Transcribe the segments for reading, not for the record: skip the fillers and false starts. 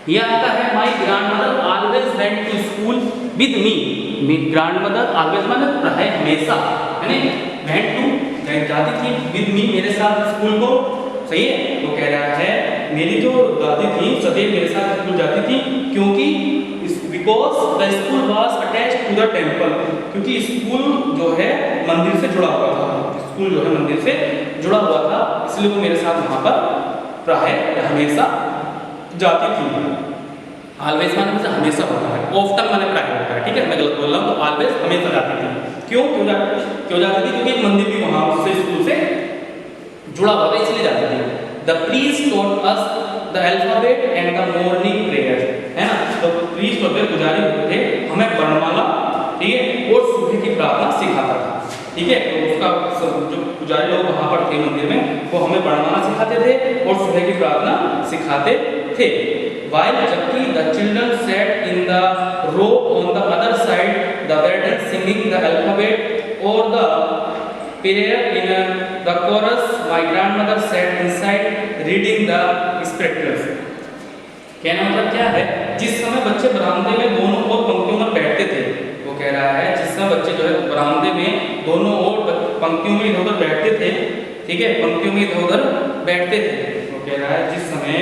ये आता है my grandmother always went to school with me. मेरी ग्रैंड मदर ऑलवेज माने प्राय हमेशा, यानी वेंट टू जाती थी, विद मी मेरे साथ स्कूल को। सही है। तो कह रहा है मेरी जो दादी थी सदैव मेरे साथ स्कूल जाती थी, क्योंकि because the school was attached to the temple, क्योंकि स्कूल जो है मंदिर से जुड़ा हुआ था। स्कूल जो है मंदिर से जुड़ा हुआ था, इसलिए वो मेरे साथ वहां पर प्राय हमेशा जाती थी। ऑलवेज माने मुझे हमेशा होता है, ऑफ्टन माने प्राय होता है। ठीक है, मैं गलत बोल रहा हूँ। तो ऑलवेज हमेशा जाती थी। क्यों क्यों जाती थी? क्योंकि मंदिर भी वहां उससे स्कूल से जुड़ा हुआ था, इसलिए जाती थी। The priest taught us the alphabet and the morning prayer, है ना। तो प्रीस्ट होते पुजारी होते थे, हमें वर्णमाला, ठीक है, और सुबह की प्रार्थना सिखाता था। ठीक है, तो उसका जो पुजारी लोग वहां पर थे मंदिर में, वो हमें वर्णमाला सिखाते थे और सुबह की प्रार्थना सिखाते थे। While जबकि the children sat in the row on the other side the bed singing the alphabet or the prayer in the chorus, my grandmother sat inside reading the scriptures। कहना मतलब क्या है? जिस समय बच्चे बरामदे में दोनों ओर पंक्तियों में बैठते थे, वो कह रहा है जिस समय बच्चे जो है बरामदे में दोनों ओर पंक्तियों में इधर-उधर बैठते थे, ठीक है, पंक्तियों में इधर-उधर बैठते थे। वो कह रहा है जिस समय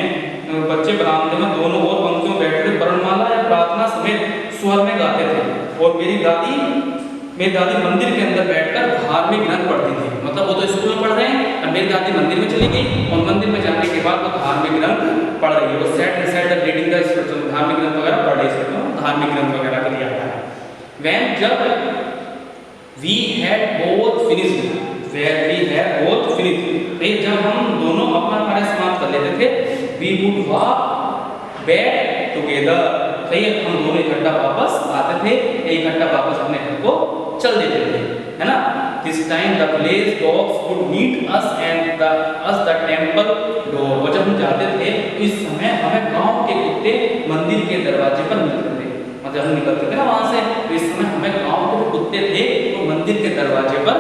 बच्चे बरामदे में दोनों ओर पंक्तियों में बैठते थे, वर्णमाला या प्रार्थना समेत स्वर में गाते थे। और मेरी दादी मंदिर के अंदर बैठकर धार्मिक ग्रंथ पढ़ती थी। मतलब वो तो स्कूल में पढ़ रहे हैं और मेरी दादी मंदिर में चली गई, और मंदिर में जाने के बाद वो धार्मिक ग्रंथ पढ़ रही है। वो set decide reading the scripture, धार्मिक ग्रंथ वगैरह पढ़ रही है, धार्मिक ग्रंथ वगैरह के लिए आता है। When जब we had both finished, where we had both finished, जब हम दोनों अपना कार्य समाप्त कर लेते थे, we would walk back together, सही है, हम दोनों इकट्ठा वापस आते थे, इकट्ठा वापस अपने घर को चल देते थे, है ना। This time the village dogs would meet us and the temple door। और जब हम जाते थे इस समय हमें गांव के कुत्ते मंदिर के दरवाजे पर मिलते थे। मतलब हम निकलते थे ना वहां से, तो इस समय हमें गांव के कुत्ते थे वो मंदिर के दरवाजे पर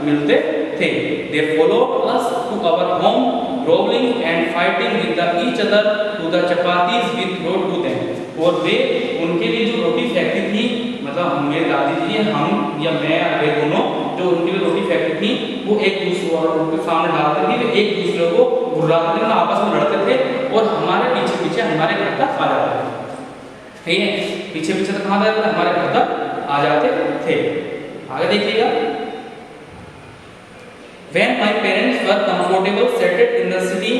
मिलते थे। They followed us to our home, growling and fighting with each other to the chapatis we threw to them। और वे उनके लिए जो रोटी फेंकती थी, मतलब मेरी दादी जी, हम या मैं या वे दोनों जो उनके लिए रोटी फेंकती थी, वो एक दूसरे के सामने डालते थे, वे एक दूसरे को बुलाते थे, आपस में लड़ते थे और हमारे पीछे पीछे हमारे घर तक आ जाते थे। ठीक है, पीछे पीछे तक कहाँ जाते थे? हमारे घर तक आ जाते थे। आगे देखिएगा। When my parents were comfortable settled in the city,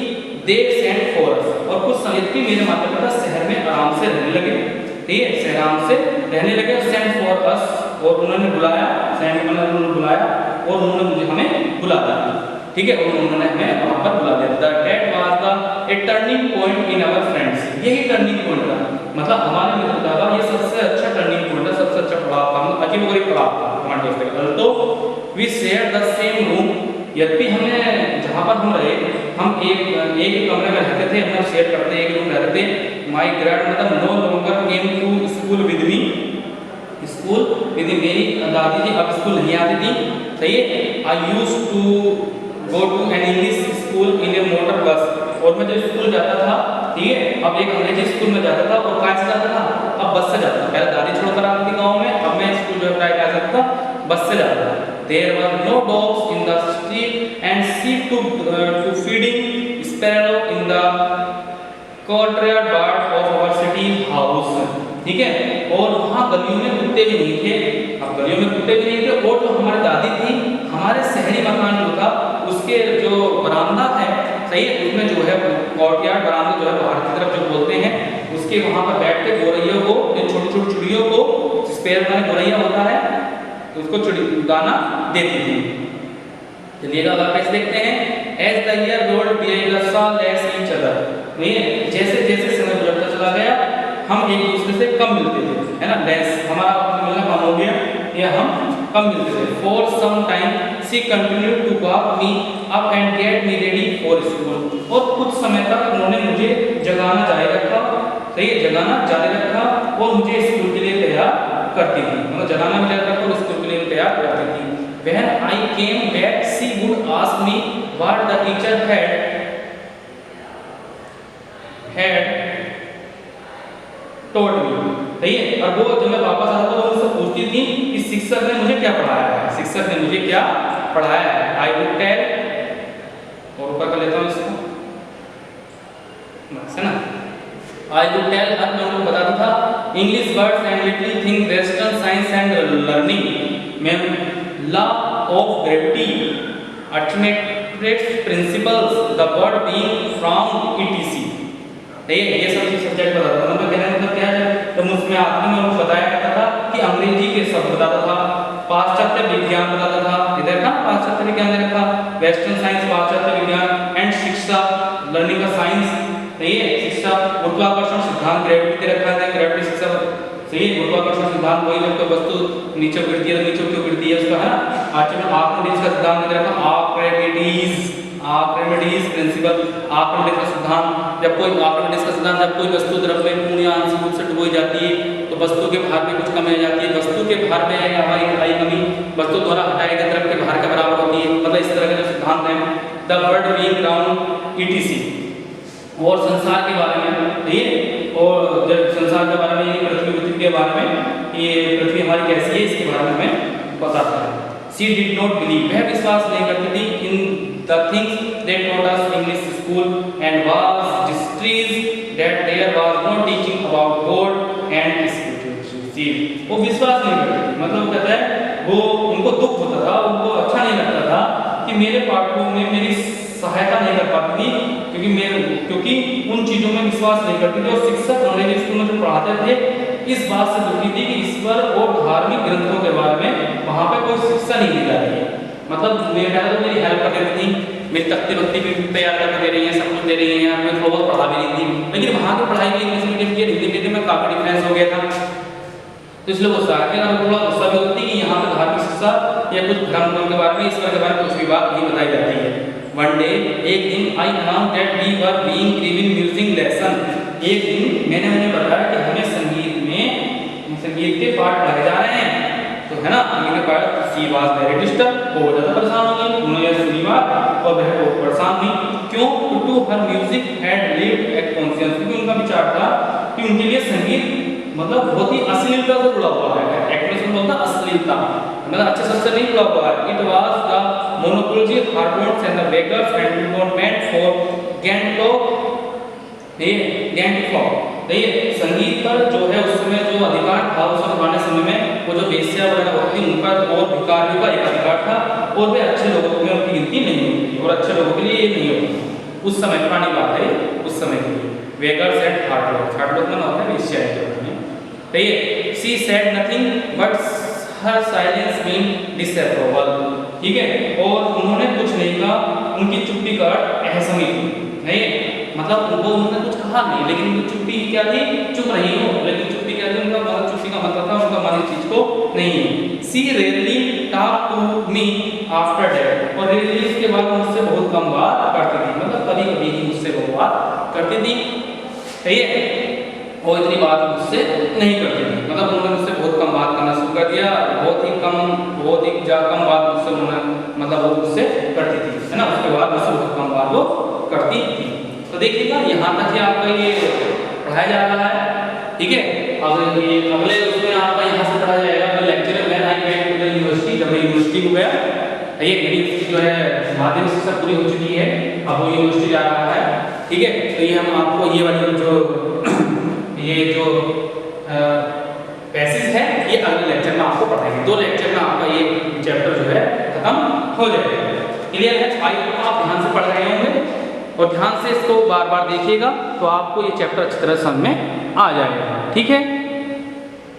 they sent for us। और कुछ समय तक मेरे माता पिता शहर में आराम से रहने लगे, ठीक है, शहर आराम से रहने लगे। sent for us, और उन्होंने बुलाया, उन्होंने बुलाया और उन्होंने मुझे हमें बुला दिया, ठीक है, और उन्होंने हमें वहाँ पर बुला दिया। That was the turning point in our friends। यही टर्निंग पॉइंट था, मतलब हमारे मित्रता का ये सबसे अच्छा टर्निंग पॉइंट था, सबसे अच्छा पड़ाव था, मतलब अजीब गरीब पड़ाव था हमारे दोस्त का। तो we shared the same room। यद्यपि हमें जहाँ पर हम रहे, हम एक कमरे में रहते थे, हम शेयर करते एक रूम रहते थे। My grandmother no longer came to school with me. School with me, मेरी दादी जी अब स्कूल नहीं आती थी, सही है। I used to go to an English school in a motor bus. और मैं जब स्कूल जाता था, ठीक है, अब एक अंग्रेजी स्कूल में जाता था, और कहाँ से जाता था? अब बस से जाता था। पहले दादी छोड़कर आती थी गाँव में, अब मैं स्कूल जो है क्या सकता, बस से जाता था। There were no dogs in the street and see to feeding sparrow in the courtyard of our city house। ठीक है, और वहाँ गलियों में कुत्ते भी नहीं थे। अब गलियों में कुत्ते भी नहीं थे, और जो हमारी दादी थी, हमारे शहरी मकान जो था उसके जो बरामदा है, सही है, उसमें जो है कोर्टयार्ड बरामदा जो है बाहर की तरफ जो बोलते हैं, उसके वहाँ पर बैठ के गोरैयों को, छोटी छोटी चिड़ियों को, स्पैरो माने गोरैया होता है, तो उसको दाना देती थी। चलिएगा अगर कैसे देखते हैं। As the year rolled by we saw less each other। जैसे जैसे समय गुजरता चला गया, हम एक दूसरे से कम मिलते थे, है ना। less हमारा मिलना कम हो गया, या हम कम मिलते थे। For some time she continued to walk me up and get me ready for school। और कुछ समय तक उन्होंने मुझे जगाना जारी रखा, सही है, जगाना जारी रखा, और मुझे स्कूल के लिए तैयार करती थी, मतलब जगाना भी जाता था और स्कूल के लिए तैयार करती थी। When I came back, she would ask me what the teacher had taught me, सही है। और वो जब मैं वापस आता था तो मुझसे पूछती थी कि शिक्षक ने मुझे क्या पढ़ाया है, शिक्षक ने मुझे क्या पढ़ाया है। आई वुड टेल, और ऊपर कर लेता हूँ इसको, बस है ना। आई वुड टेल हर, मैं उनको बताता था English words and little thing, western science and learning, मैं law of gravity, arithmetics principles, the word being from ETC, ये सब सब्जेक्ट बताता था। मतलब कहने का मतलब क्या है, तो मुझमें आखिरी में उनको बताया करता था कि अंग्रेजी के शब्द बताता था, पाश्चात्य विज्ञान बताता था, इधर का पाश्चात्य विज्ञान दे रखा, वेस्टर्न साइंस पाश्चात्य विज्ञान, एंड शिक्षा लर्निंग का साइंस, सही है, शिक्षा गुरुत्वाकर्षण सिद्धांत ग्रेविटी दे रखा है, ग्रेविटी शिक्षा, सही है, गुरुत्वाकर्षण सिद्धांत वही जब कोई वस्तु नीचे गिरती है तो नीचे क्यों गिरती है उसका, है ना। आर्किमिडीज का सिद्धांत दे रखा, आर्किमिडीज प्रिंसिपल, आर्किमिडीज का सिद्धांत, जब कोई आर्किमिडीज का सिद्धांत, जब कोई वस्तु द्रव में पूर्ण या आंशिक रूप से डुबोई जाती है तो वस्तु के भार में कुछ कमी आ जाती है, वस्तु के भार में आई कमी वस्तु द्वारा हटाए गए द्रव के भार के बराबर होती है, मतलब इस तरह के जो सिद्धांत हैं। The world being round etc, और संसार के बारे में, ठीक है, और जब संसार के बारे में, पृथ्वी के बारे में, ये पृथ्वी हमारी कैसी है इसके बारे में हमें बताता है। शी डिड नॉट बिलीव, वह विश्वास नहीं करती थी in the things that taught us English school and was distressed that there was no teaching about God and spirituality, वो विश्वास नहीं करती थी, मतलब कहता है वो उनको दुख होता था, उनको अच्छा नहीं लगता था कि मेरे पाठों में मेरी सहायता नहीं कर पाती थी, क्योंकि उन चीजों में विश्वास नहीं करती थी। और शिक्षक अंग्रेजी स्कूल में जो पढ़ाते थे इस बात से दुखी थी कि ईश्वर और धार्मिक ग्रंथों के बारे में वहाँ पे कोई शिक्षा नहीं दी जा रही है। मतलब मेरे पहले तो मेरी हेल्प कर देती थी, मेरी तख्ती वक्ती भी तैयार करके दे रही है, सब कुछ दे रही है, मैं थोड़ा बहुत पढ़ा भी रही थी, लेकिन वहाँ की पढ़ाई भी इंग्लिश मीडियम की हिंदी मीडियम में काफ़ी डिफरेंस हो गया था। तो इसलिए गुस्सा आ गया, थोड़ा गुस्सा भी होती कि यहाँ पे धार्मिक शिक्षा या कुछ धर्म के बारे में, ईश्वर के बारे में कुछ भी बात नहीं बताई जाती है। वन डे, एक दिन, I announce that we were being given music lesson, एक दिन मैंने उन्हें बताया कि हमें संगीत के पाठ पढ़ाए जा रहे हैं, तो है ना, संगीत के पाठ। सी वाज वेरी डिस्टर्ब, बहुत ज़्यादा परेशान हो गई, उन्होंने सुनी बात और वह बहुत परेशान हुई। क्यों? To her music had lived at conscious, क्योंकि उनका विचार था कि उनके लिए संगीत मतलब बहुत ही अश्लीलता से जुड़ा हुआ है, एक्टिविटी बोलता अश्लीलता, मतलब अच्छे शब्द से नहीं जुड़ा हुआ है। It was the monopoly hormones and the beggars and it was meant for Gangtok, देखिए संगीत पर जो है उस समय जो अधिकार था, उस पुराने समय में वो जो वेश्या वगैरह होती थी उनका और भिखारियों का एक अधिकार था, और वे अच्छे लोगों में उनकी गिनती नहीं होती और अच्छे लोगों के लिए ये नहीं होती उस समय, पुरानी बात है उस समय की। वेगर्स एंड हार्डलॉक में होता है वेश्या है, ठीक है। She said nothing but her silence mean disapproval, ठीक है, और उन्होंने कुछ नहीं कहा, उनकी चुप्पी का असहमति नहीं, मतलब वो उन्होंने कुछ कहा नहीं, लेकिन उनकी चुप्पी क्या थी, चुप रही हो, लेकिन चुप्पी क्या थी, उनका मतलब चुप्पी का मतलब था उनका मन इस चीज को नहीं है। She rarely talk to me after that, और रेयरली इसके बाद मुझसे बहुत कम बात करती थी, मतलब कभी कभी ही मुझसे वो बात करती थी, ठीक है, वो इतनी बात मुझसे नहीं करती थी, मतलब उन्होंने मुझसे बहुत कम बात करना शुरू कर दिया, बहुत ही कम बात मुझसे उन्होंने मतलब वो मुझसे करती थी, है ना, उसके बाद मुझसे बहुत कम बात वो करती थी। तो देखिएगा यहाँ तक ही आपका ये पढ़ाया जा रहा है, ठीक है। अब ये अगले उसमें आपका यहाँ से पढ़ाया जाएगा तो लेक्चर में I went to the university, जब मैं यूनिवर्सिटी को गया, ये मेरी जो है माध्यमिक शिक्षा पूरी हो चुकी है, अब वो यूनिवर्सिटी जा रहा है, ठीक है। तो ये हम आपको ये वाली जो पैसेज है ये अगले लेक्चर में आपको पढ़ाएंगे, 2 लेक्चर में आपका ये चैप्टर जो है खत्म हो जाएगा। क्लियर है? आई होप आप ध्यान से पढ़ रहे होंगे और ध्यान से इसको बार बार देखिएगा तो आपको ये चैप्टर अच्छी तरह समझ में आ जाएगा, ठीक है।